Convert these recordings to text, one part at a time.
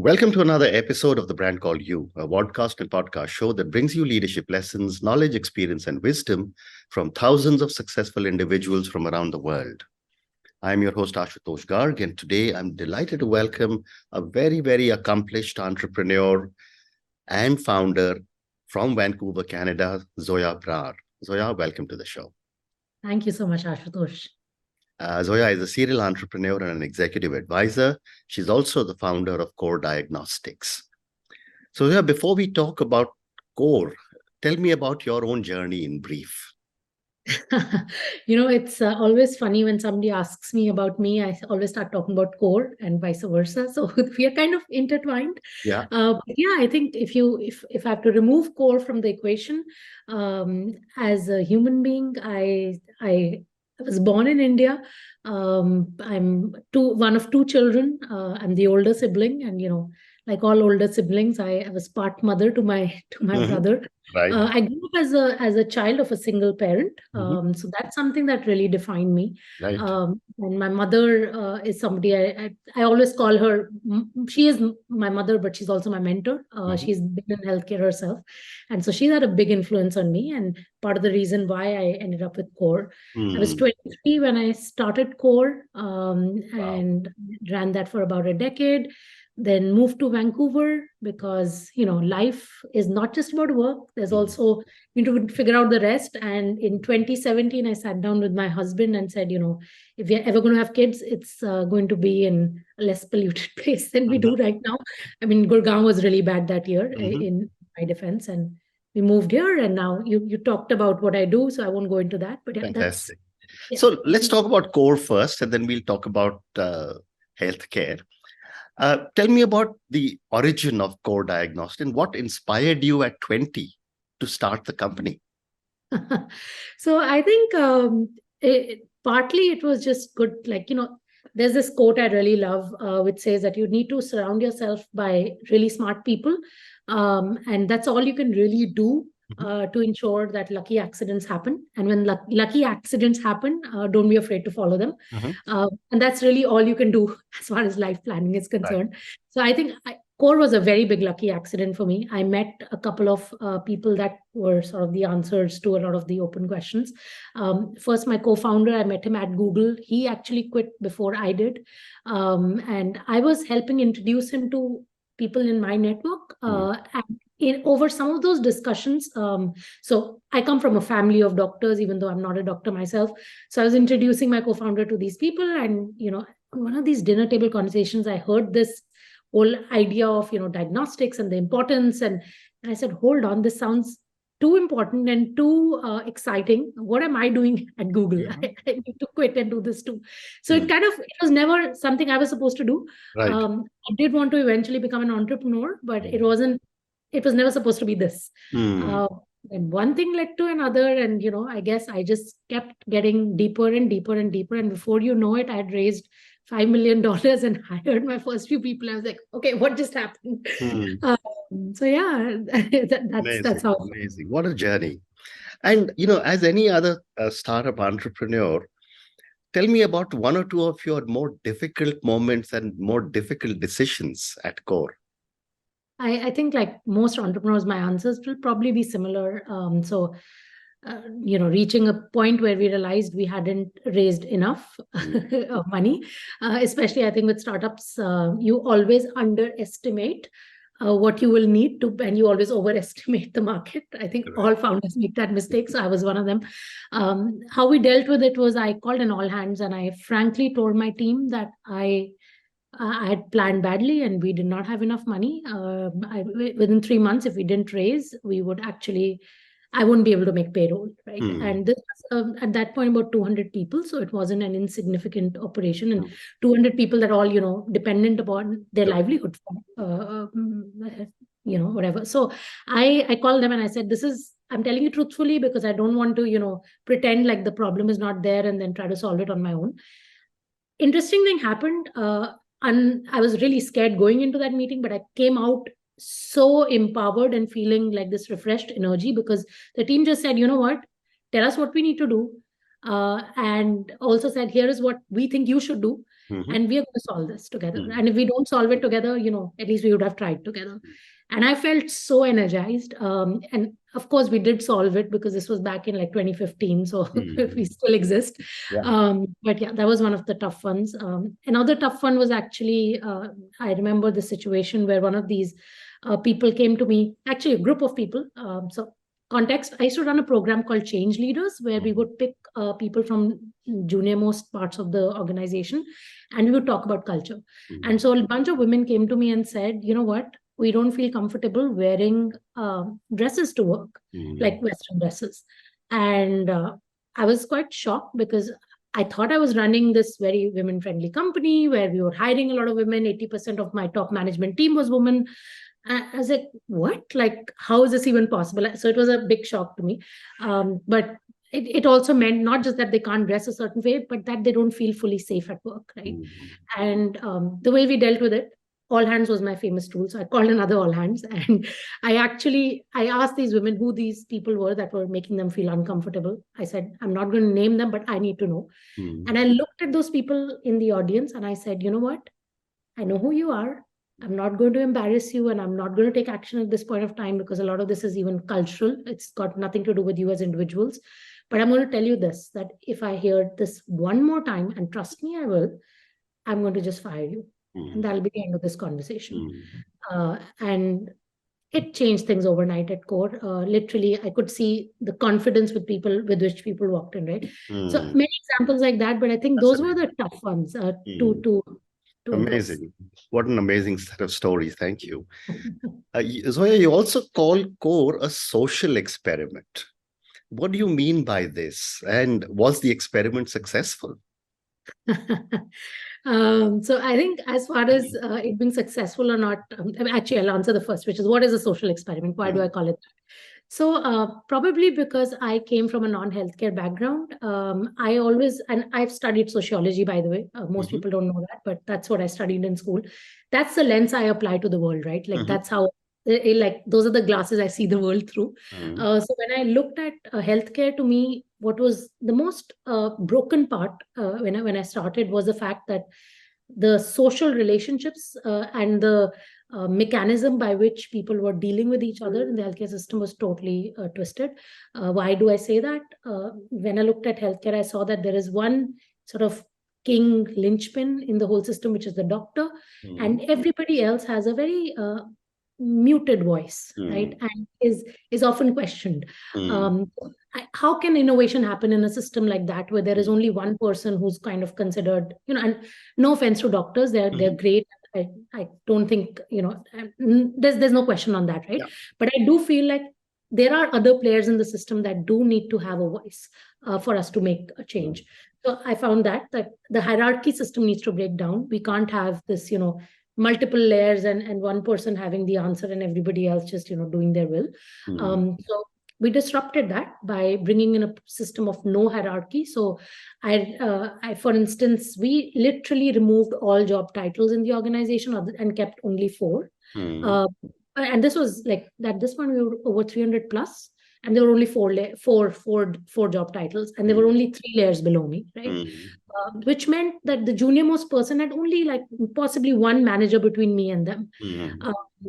Welcome to another episode of The Brand Called You, a podcast and podcast show that brings you leadership lessons, knowledge, experience, and wisdom from thousands of successful individuals from around the world. I'm your host, Ashutosh Garg, and today I'm delighted to welcome a very, very accomplished entrepreneur and founder from Vancouver, Canada, Zoya Brar. Zoya, welcome to the show. Thank you so much, Ashutosh. Zoya is a serial entrepreneur and an executive advisor. She's also the founder of CORE Diagnostics. So, Zoya, before we talk about CORE, tell me about your own journey in brief. It's always funny when somebody asks me about me. I always start talking about CORE and vice versa. So we are kind of intertwined. Yeah. I think if I have to remove CORE from the equation, as a human being, I was born in India. I'm one of two children. I'm the older sibling, and like all older siblings, I was part mother to my brother. Right. I grew up as a child of a single parent, so that's something that really defined me. Right. And my mother is somebody I always call her. She is my mother, but she's also my mentor. She's been in healthcare herself, and so she's had a big influence on me. And part of the reason why I ended up with CORE. I was 23 when I started CORE, and ran that for about a decade. Then moved to Vancouver because, life is not just about work. There's also, you need to figure out the rest. And in 2017, I sat down with my husband and said, if we're ever going to have kids, it's going to be in a less polluted place than we do right now. I mean, Gurgaon was really bad that year in my defense. And we moved here. And now you talked about what I do, so I won't go into that. But yeah, fantastic. So let's talk about CORE first, and then we'll talk about healthcare. Tell me about the origin of CORE Diagnostics and what inspired you at 20 to start the company. So I think partly it was just good. There's this quote I really love, which says that you need to surround yourself by really smart people. And that's all you can really do to ensure that lucky accidents happen. And when lucky accidents happen, don't be afraid to follow them. And that's really all you can do as far as life planning is concerned. Right. So I think CORE was a very big lucky accident for me. I met a couple of people that were sort of the answers to a lot of the open questions. First, my co-founder, I met him at Google. He actually quit before I did. And I was helping introduce him to people in my network. And over some of those discussions, so I come from a family of doctors, even though I'm not a doctor myself. So I was introducing my co-founder to these people. And, one of these dinner table conversations, I heard this whole idea of, diagnostics and the importance. And I said, hold on, this sounds too important and too exciting. What am I doing at Google? I need to quit and do this too. So it was never something I was supposed to do. Right. I did want to eventually become an entrepreneur, but it was never supposed to be this. And one thing led to another. And, I guess I just kept getting deeper and deeper and deeper. And before you know it, I had raised $5 million and hired my first few people. I was like, okay, what just happened? So yeah, that's how. Amazing. What a journey. And, as any other startup entrepreneur, tell me about one or two of your more difficult moments and more difficult decisions at CORE. I think like most entrepreneurs, my answers will probably be similar. Reaching a point where we realized we hadn't raised enough of money, especially I think with startups, you always underestimate what you will need to, and you always overestimate the market. I think all founders make that mistake. So I was one of them. How we dealt with it was I called an all hands and I frankly told my team that I had planned badly and we did not have enough money. Within 3 months, if we didn't raise, I wouldn't be able to make payroll, right? And this was at that point about 200 people, so it wasn't an insignificant operation, and 200 people that all dependent upon their livelihood, whatever. So I called them and I said, I'm telling you truthfully because I don't want to pretend like the problem is not there and then try to solve it on my own. Interesting thing happened, and I was really scared going into that meeting, but I came out so empowered and feeling like this refreshed energy because the team just said, you know what, tell us what we need to do. and also said, here is what we think you should do. And we are going to solve this together. And if we don't solve it together, at least we would have tried together. And I felt so energized. And of course, we did solve it because this was back in like 2015. So we still exist. Yeah. But yeah, that was one of the tough ones. Another tough one was actually, I remember the situation where one of these people came to me, actually a group of people. So context, I used to run a program called Change Leaders, where we would pick people from junior most parts of the organization, and we would talk about culture. And so a bunch of women came to me and said, you know what, we don't feel comfortable wearing dresses to work, like Western dresses. And I was quite shocked because I thought I was running this very women-friendly company where we were hiring a lot of women. 80% of my top management team was women. I was like, what? Like, how is this even possible? So it was a big shock to me. But it also meant not just that they can't dress a certain way, but that they don't feel fully safe at work, right? And the way we dealt with it, all hands was my famous tool. So I called another all hands, and I asked these women who these people were that were making them feel uncomfortable. I said, I'm not going to name them, but I need to know. And I looked at those people in the audience and I said, you know what? I know who you are. I'm not going to embarrass you, and I'm not going to take action at this point of time because a lot of this is even cultural. It's got nothing to do with you as individuals. But I'm going to tell you this, that if I hear this one more time, and trust me, I will, I'm going to just fire you. And that'll be the end of this conversation. And it changed things overnight at CORE. Literally, I could see the confidence with which people walked in, right? So many examples like that, but I think those were the tough ones to Amazing. What an amazing set of stories. Thank you. Zoya, you also call CORE a social experiment. What do you mean by this? And was the experiment successful? So I think as far as it being successful or not, actually I'll answer the first, which is what is a social experiment? Why do I call it that? So probably because I came from a non-healthcare background. I've studied sociology, by the way. Most people don't know that, but that's what I studied in school. That's the lens I apply to the world, right? Like that's how, like those are the glasses I see the world through. So when I looked at healthcare, to me, what was the most broken part when I started was the fact that the social relationships and the mechanism by which people were dealing with each other in the healthcare system was totally twisted. Why do I say that? When I looked at healthcare, I saw that there is one sort of king linchpin in the whole system, which is the doctor, and everybody else has a very muted voice, right? And is often questioned. How can innovation happen in a system like that, where there is only one person who's kind of considered, and no offense to doctors, they're great. I don't think, there's no question on that, right? Yeah. But I do feel like there are other players in the system that do need to have a voice for us to make a change. So I found that the hierarchy system needs to break down. We can't have this, multiple layers and one person having the answer and everybody else just, doing their will. So we disrupted that by bringing in a system of no hierarchy. So I, for instance, we literally removed all job titles in the organization and kept only 4. And this was like, at this point, we were over 300 plus, and there were only four job titles, and there were only 3 layers below me, right? Which meant that the junior most person had only like possibly one manager between me and them.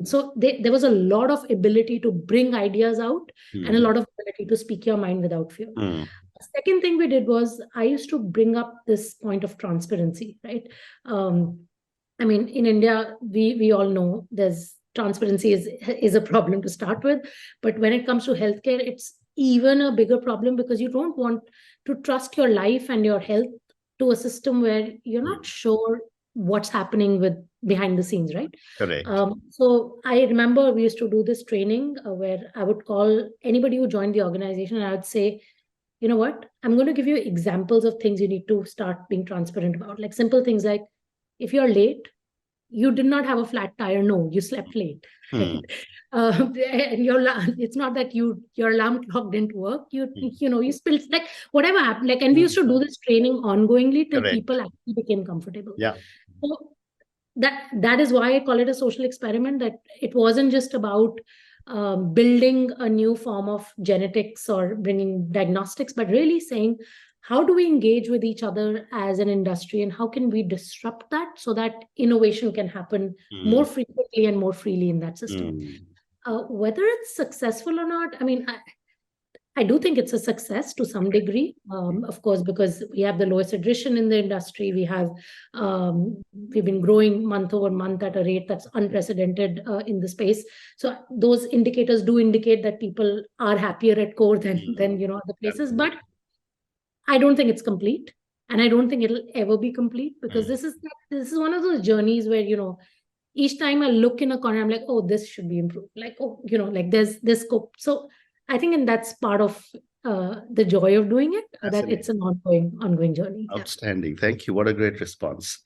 So there was a lot of ability to bring ideas out and a lot of ability to speak your mind without fear. The second thing we did was I used to bring up this point of transparency, right? I mean, in India, we all know there's transparency is a problem to start with. But when it comes to healthcare, it's even a bigger problem because you don't want to trust your life and your health to a system where you're not sure what's happening with behind the scenes, right? Correct. So I remember we used to do this training where I would call anybody who joined the organization and I would say, you know what, I'm going to give you examples of things you need to start being transparent about. Like simple things like, if you're late, you did not have a flat tire. No, you slept late. Right? And it's not that your alarm clock didn't work. You spilled, like whatever happened. Like, and we used to do this training ongoingly till people actually became comfortable. Yeah. So that is why I call it a social experiment. That it wasn't just about building a new form of genetics or bringing diagnostics, but really saying, how do we engage with each other as an industry, and how can we disrupt that so that innovation can happen more frequently and more freely in that system? Whether it's successful or not, I mean, I do think it's a success to some degree, of course, because we have the lowest attrition in the industry. We've been growing month over month at a rate that's unprecedented in the space. So those indicators do indicate that people are happier at CORE than other places. But I don't think it's complete, and I don't think it'll ever be complete, because this is one of those journeys where each time I look in a corner, I'm like, oh, this should be improved. Like, oh, like there's scope. So I think, and that's part of the joy of doing it, that it's an ongoing journey. Outstanding. Thank you. What a great response.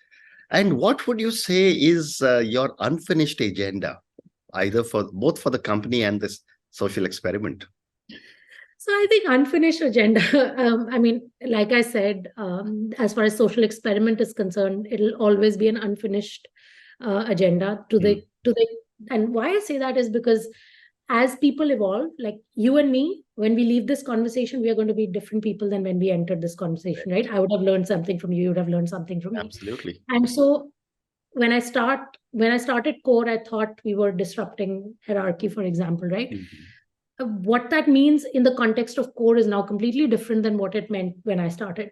And what would you say is your unfinished agenda, either both for the company and this social experiment? So I think unfinished agenda, I mean, like I said, as far as social experiment is concerned, it'll always be an unfinished agenda and why I say that is because as people evolve, like you and me, when we leave this conversation, we are going to be different people than when we entered this conversation, right? I would have learned something from you. You would have learned something from me. Absolutely. And so when I started CORE, I thought we were disrupting hierarchy, for example, right? What that means in the context of CORE is now completely different than what it meant when I started.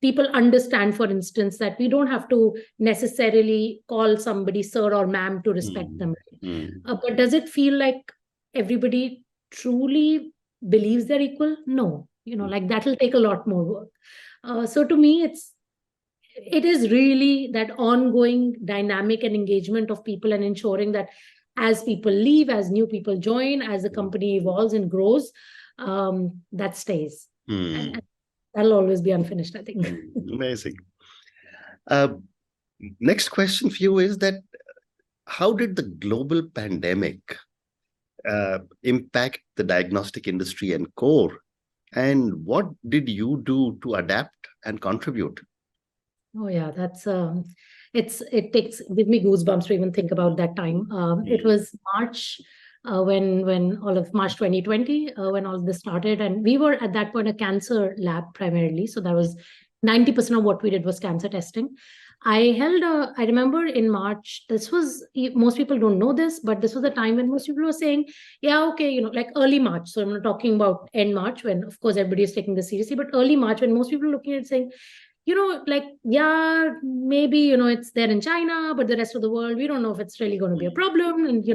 People understand, for instance, that we don't have to necessarily call somebody sir or ma'am to respect them. But does it feel like everybody truly believes they're equal? No, like that will take a lot more work. So to me, it is really that ongoing dynamic and engagement of people, and ensuring that as people leave, as new people join, as the company evolves and grows, that stays. And that'll always be unfinished, I think. Amazing. Next question for you is that how did the global pandemic impact the diagnostic industry and CORE? And what did you do to adapt and contribute? Oh yeah, that's give me goosebumps to even think about that time. It was March, when all of March 2020, when all of this started, and we were at that point a cancer lab primarily. So that was 90% of what we did was cancer testing. I remember in March, most people don't know this, but this was the time when most people were saying, yeah, okay, like early March. So I'm not talking about end March, when of course everybody is taking this seriously, but early March, when most people are looking at it saying, like, yeah, maybe, it's there in China, but the rest of the world, we don't know if it's really going to be a problem. And,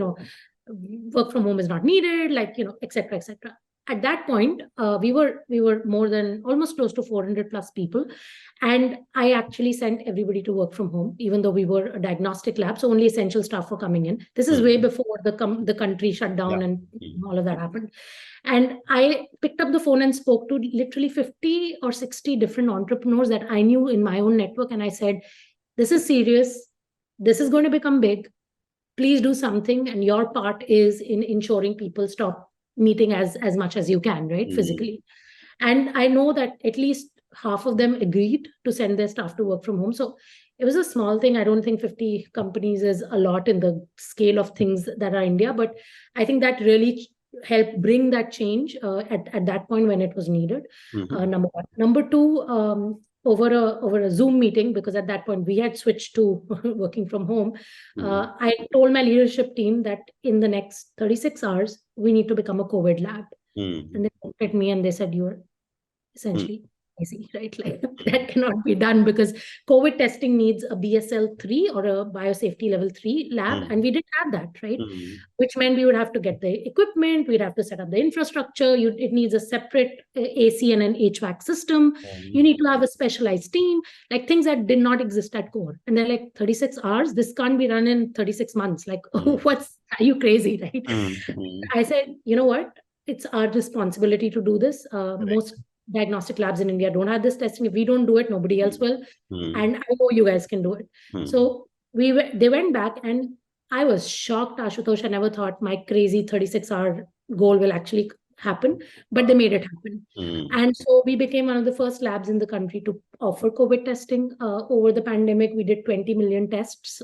work from home is not needed, like, et cetera, et cetera. At that point, we were more than almost close to 400 plus people. And I actually sent everybody to work from home, even though we were a diagnostic lab. So only essential staff were coming in. This is way before the country shut down and all of that happened. And I picked up the phone and spoke to literally 50 or 60 different entrepreneurs that I knew in my own network. And I said, this is serious. This is going to become big. Please do something. And your part is in ensuring people stop meeting as much as you can, right? Physically. And I know that at least half of them agreed to send their staff to work from home. So it was a small thing. I don't think 50 companies is a lot in the scale of things that are India, but I think that really helped bring that change at that point when it was needed. Number one. Number two, over a Zoom meeting, because at that point we had switched to working from home. I told my leadership team that in the next 36 hours, we need to become a COVID lab. And they looked at me and they said, you're essentially crazy, right? Like that cannot be done, because COVID testing needs a BSL-3 or a biosafety level 3 lab. And we didn't have that, right? Which meant we would have to get the equipment, we'd have to set up the infrastructure. It needs a separate AC and an HVAC system. You need to have a specialized team, like things that did not exist at CORE. And they're like, 36 hours? This can't be run in 36 months. Like, are you crazy, right? I said, you know what? It's our responsibility to do this. Most diagnostic labs in India don't have this testing. If we don't do it, nobody else will. And I know you guys can do it. So they went back, and I was shocked, Ashutosh. I never thought my crazy 36-hour goal will actually happen, but they made it happen. And so we became one of the first labs in the country to offer COVID testing. Over the pandemic, we did 20 million tests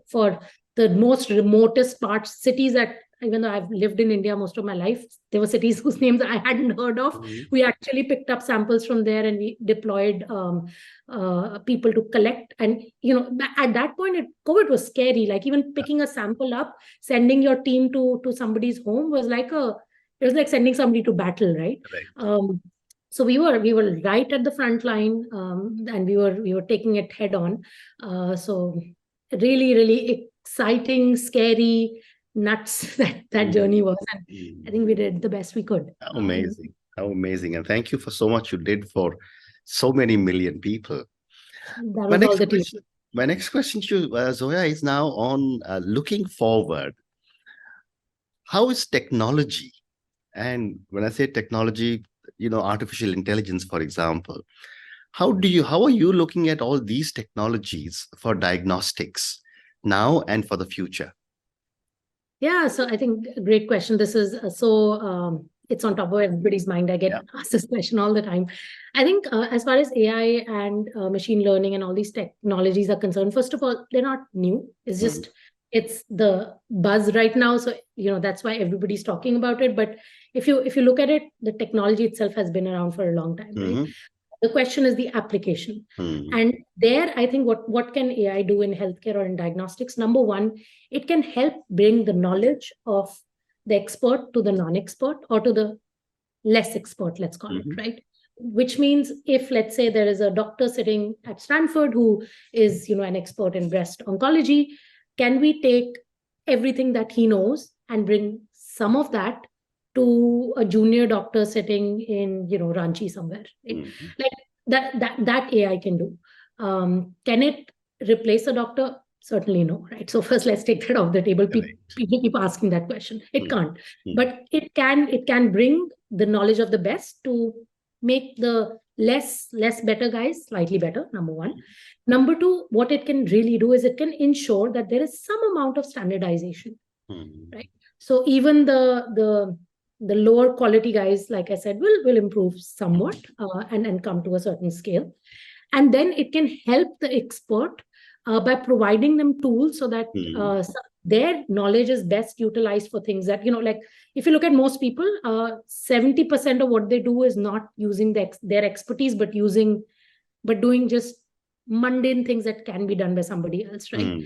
for the most remotest parts, cities that even though I've lived in India most of my life, there were cities whose names I hadn't heard of. We actually picked up samples from there and we deployed people to collect. And, at that point, COVID was scary. Like even picking a sample up, sending your team to somebody's home was like it was like sending somebody to battle, right? So we were right at the front line, and we were taking it head on. So really, really exciting, scary, nuts that journey was. And I think we did the best we could. How amazing. How amazing. And thank you for so much you did for so many million people. That was all the team. My next question to Zoya is now on looking forward. How is technology? And when I say technology, artificial intelligence, for example, how are you looking at all these technologies for diagnostics now and for the future? Yeah, so I think a great question. This is it's on top of everybody's mind. I get asked this question all the time. I think as far as AI and machine learning and all these technologies are concerned, first of all, they're not new. It's just it's the buzz right now. So, that's why everybody's talking about it. But if you look at it, the technology itself has been around for a long time, right? The question is the application. And there, I think what can AI do in healthcare or in diagnostics? Number one, it can help bring the knowledge of the expert to the non-expert or to the less expert, let's call it, right? Which means if, let's say, there is a doctor sitting at Stanford who is, an expert in breast oncology, can we take everything that he knows and bring some of that to a junior doctor sitting in, Ranchi somewhere? Right? Like that AI can do. Can it replace a doctor? Certainly no, right? So first, let's take that off the table. People keep asking that question. It can't, but it can bring the knowledge of the best to make the less better guys slightly better. Number one. Number two, what it can really do is it can ensure that there is some amount of standardization, right? So even the lower quality guys, like I said, will improve somewhat and come to a certain scale. And then it can help the expert by providing them tools so that their knowledge is best utilized for things that, like if you look at most people, 70% of what they do is not using their expertise, but doing just mundane things that can be done by somebody else, right?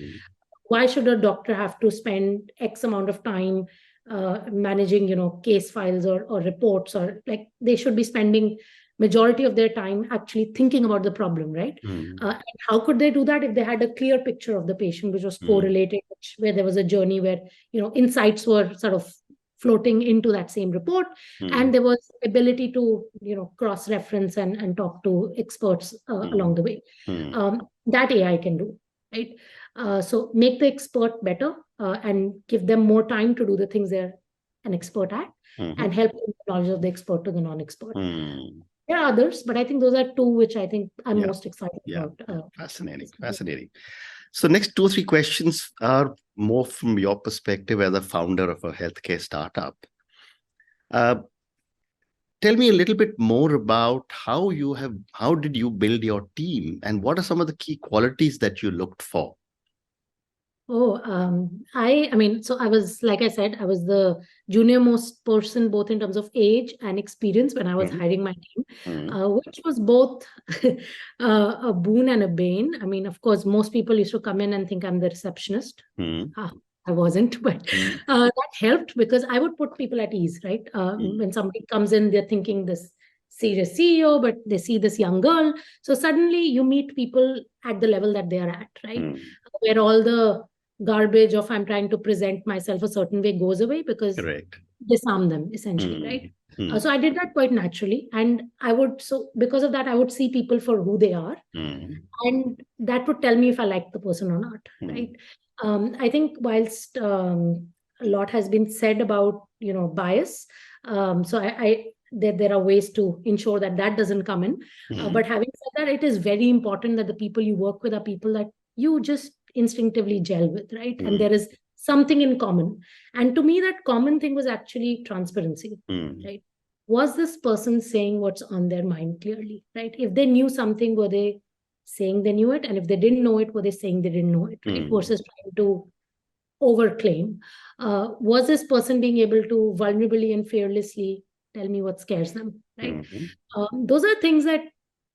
Why should a doctor have to spend X amount of time managing, case files or reports, or like they should be spending majority of their time actually thinking about the problem, right? And how could they do that if they had a clear picture of the patient, which was correlated, where there was a journey where, insights were sort of floating into that same report, and there was ability to, cross-reference and talk to experts along the way. That AI can do, right? So make the expert better and give them more time to do the things they're an expert at, and help the knowledge of the expert to the non-expert. There are others, but I think those are two which I think I'm most excited about. Fascinating. So next 2 or 3 questions are more from your perspective as a founder of a healthcare startup. Tell me a little bit more about how did you build your team, and what are some of the key qualities that you looked for? I mean, so I was, like I said, I was the junior most person, both in terms of age and experience when I was hiring my team, which was both a boon and a bane. I mean, of course, most people used to come in and think I'm the receptionist. I wasn't, but that helped because I would put people at ease, right? When somebody comes in, they're thinking this serious CEO, but they see this young girl. So suddenly you meet people at the level that they are at, right? Where all the garbage of I'm trying to present myself a certain way goes away because disarm them essentially, right? So I did that quite naturally, and because of that, I would see people for who they are, and that would tell me if I like the person or not, right? I think whilst a lot has been said about bias, so there are ways to ensure that doesn't come in. But having said that, it is very important that the people you work with are people that you just instinctively gel with, right? And there is something in common. And to me, that common thing was actually transparency, right? Was this person saying what's on their mind clearly, right? If they knew something, were they saying they knew it? And if they didn't know it, were they saying they didn't know it, right? Versus trying to overclaim? Was this person being able to vulnerably and fearlessly tell me what scares them, right? Those are things that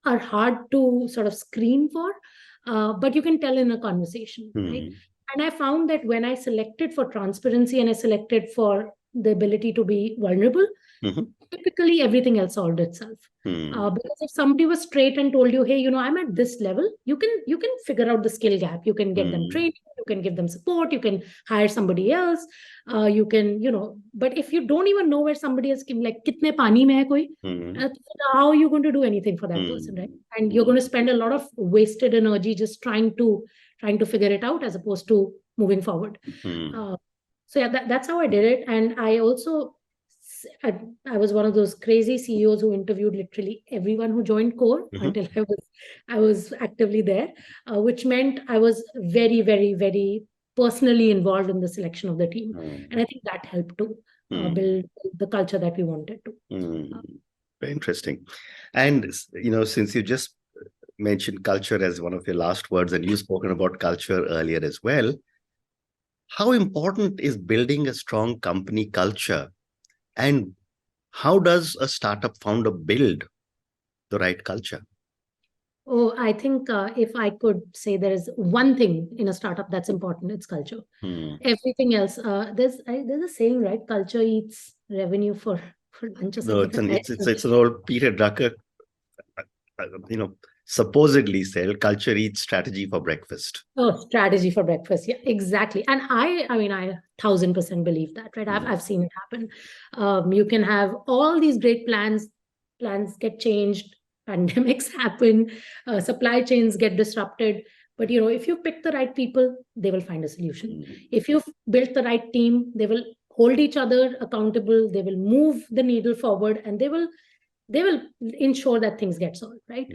are hard to sort of screen for, but you can tell in a conversation, right? And I found that when I selected for transparency and I selected for the ability to be vulnerable, typically everything else solved itself. Because if somebody was straight and told you, hey, I'm at this level, you can figure out the skill gap. You can get them training, you can give them support, you can hire somebody else, you can, but if you don't even know where somebody else can, like, kitne pani mein hai koi, how are you going to do anything for that person, right? And you're going to spend a lot of wasted energy just trying to figure it out as opposed to moving forward. So yeah, that's how I did it. And I also, I was one of those crazy CEOs who interviewed literally everyone who joined CORE until I was actively there, which meant I was very, very, very personally involved in the selection of the team. And I think that helped to build the culture that we wanted to. Very interesting. And, since you just mentioned culture as one of your last words, and you've spoken about culture earlier as well, how important is building a strong company culture? And how does a startup founder build the right culture? Oh, I think if I could say there is one thing in a startup that's important, it's culture. Everything else, there's a saying, right? Culture eats revenue for lunch or something. No, it's an old Peter Drucker, supposedly said, culture eats strategy for breakfast. Oh, strategy for breakfast. Yeah, exactly. And I 1000% believe that, right? I've seen it happen. You can have all these great plans get changed, pandemics happen, supply chains get disrupted. But, if you pick the right people, they will find a solution. If you've built the right team, they will hold each other accountable, they will move the needle forward, and they will ensure that things get solved, right?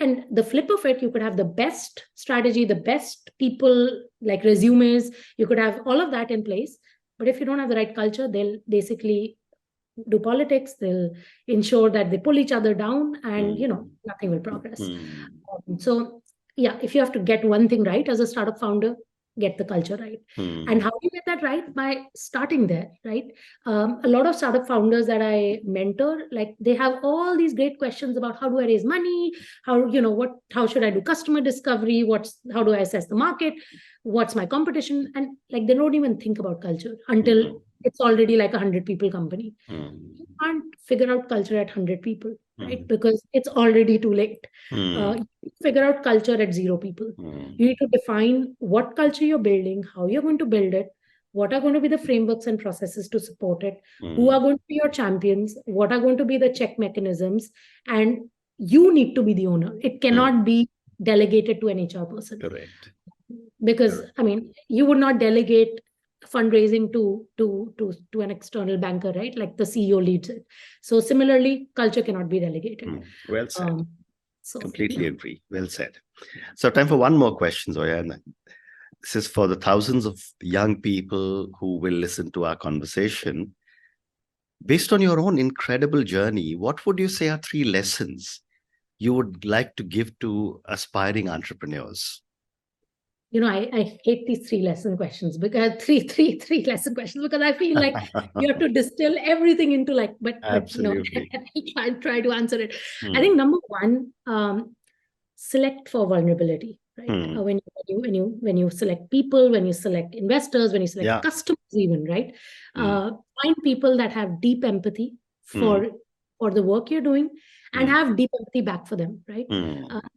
And the flip of it, you could have the best strategy, the best people, like resumes, you could have all of that in place. But if you don't have the right culture, they'll basically do politics, they'll ensure that they pull each other down, and nothing will progress. So yeah, if you have to get one thing right as a startup founder, get the culture right. And how do you get that right? By starting there, right? A lot of startup founders that I mentor, like, they have all these great questions about how do I raise money, how should I do customer discovery, how do I assess the market, what's my competition, and like they don't even think about culture until it's already like 100 people company. You can't figure out culture at 100 people, right? Because it's already too late. You figure out culture at 0 people. You need to define what culture you're building, how you're going to build it, what are going to be the frameworks and processes to support it, who are going to be your champions, what are going to be the check mechanisms, and you need to be the owner. It cannot be delegated to an HR person. Correct. Because you would not delegate fundraising to an external banker, right? Like the CEO leads it. So similarly, culture cannot be delegated. Well said. Completely agree. Well said. So time for one more question, Zoya. This is for the thousands of young people who will listen to our conversation. Based on your own incredible journey, what would you say are 3 lessons you would like to give to aspiring entrepreneurs? I hate these 3 lesson questions, because three lesson questions, because I feel like you have to distill everything into but Absolutely. I'll try to answer it. I think number 1, select for vulnerability, right? When you select people, when you select investors, when you select customers, even, right? Find people that have deep empathy for the work you're doing, and have deep empathy back for them, right?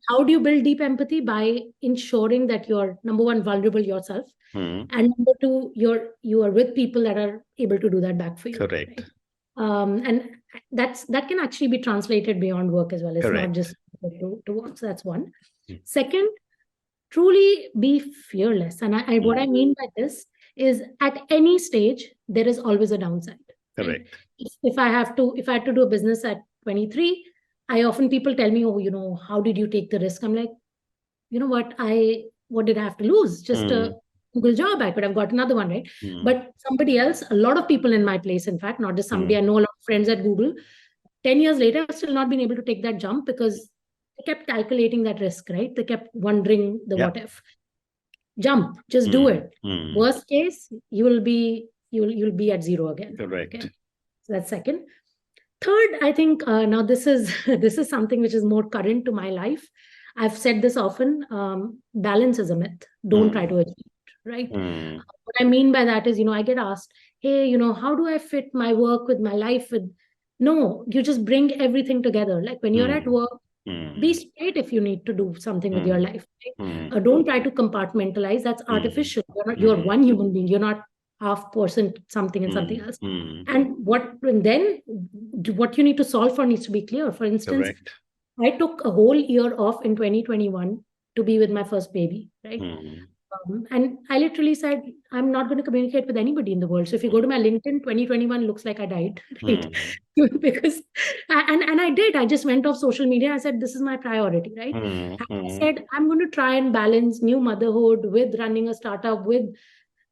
How do you build deep empathy? By ensuring that you're, number 1, vulnerable yourself, and number 2, you are with people that are able to do that back for you. Correct. Right? And that can actually be translated beyond work as well. It's Correct. not just to work. So that's 1. Second, truly be fearless. And what I mean by this is, at any stage, there is always a downside. Correct. Right? If I had to do a business at 23, people tell me, oh, how did you take the risk? I'm like, what did I have to lose? Just a Google job. I could have got another one, right? But somebody else, a lot of people in my place, in fact, not just somebody, I know a lot of friends at Google, 10 years later, I've still not been able to take that jump, because they kept calculating that risk, right? They kept wondering the what if. jump, just do it. Mm. Worst case, you'll be at zero again. Correct. Okay? So that's second. Third, I think now this is something which is more current to my life. I've said this often. Balance is a myth. Don't try to achieve it, right? What I mean by that is, I get asked, hey, how do I fit my work with my life? No, you just bring everything together. Like when you're at work, be straight if you need to do something with your life. Right? Don't try to compartmentalize. That's artificial. You're one human being. You're not half person something and something else. And then what you need to solve for needs to be clear. For instance, Correct. I took a whole year off in 2021 to be with my first baby, right? And I literally said, I'm not going to communicate with anybody in the world. So if you go to my LinkedIn, 2021 looks like I died, right? Because, and I did. I just went off social media. I said, this is my priority, right? I said, I'm going to try and balance new motherhood with running a startup with,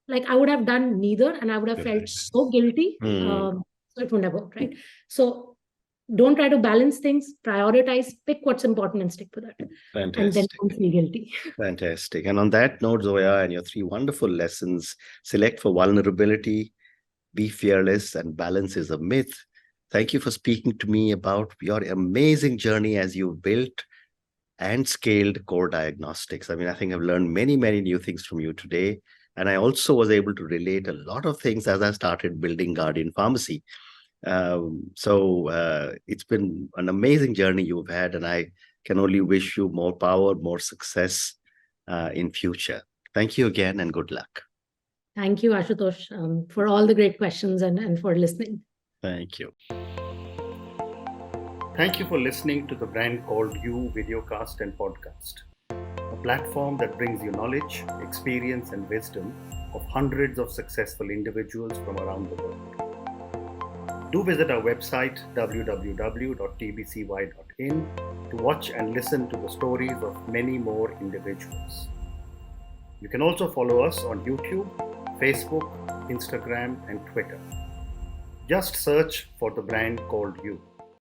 like, I would have done neither, and I would have felt so guilty. So it wouldn't have worked, right? So don't try to balance things, prioritize, pick what's important and stick with it. Fantastic. And then don't feel guilty. Fantastic. And on that note, Zoya, and your 3 wonderful lessons: select for vulnerability, be fearless, and balance is a myth. Thank you for speaking to me about your amazing journey as you've built and scaled CORE Diagnostics. I mean, I think I've learned many, many new things from you today. And I also was able to relate a lot of things as I started building Guardian Pharmacy. So it's been an amazing journey you've had, and I can only wish you more power, more success in future. Thank you again, and good luck. Thank you, Ashutosh, for all the great questions and for listening. Thank you. Thank you for listening to the Brand Called You videocast and podcast, a platform that brings you knowledge, experience, and wisdom of hundreds of successful individuals from around the world. Do visit our website www.tbcy.in to watch and listen to the stories of many more individuals. You can also follow us on YouTube, Facebook, Instagram, and Twitter. Just search for the Brand Called You.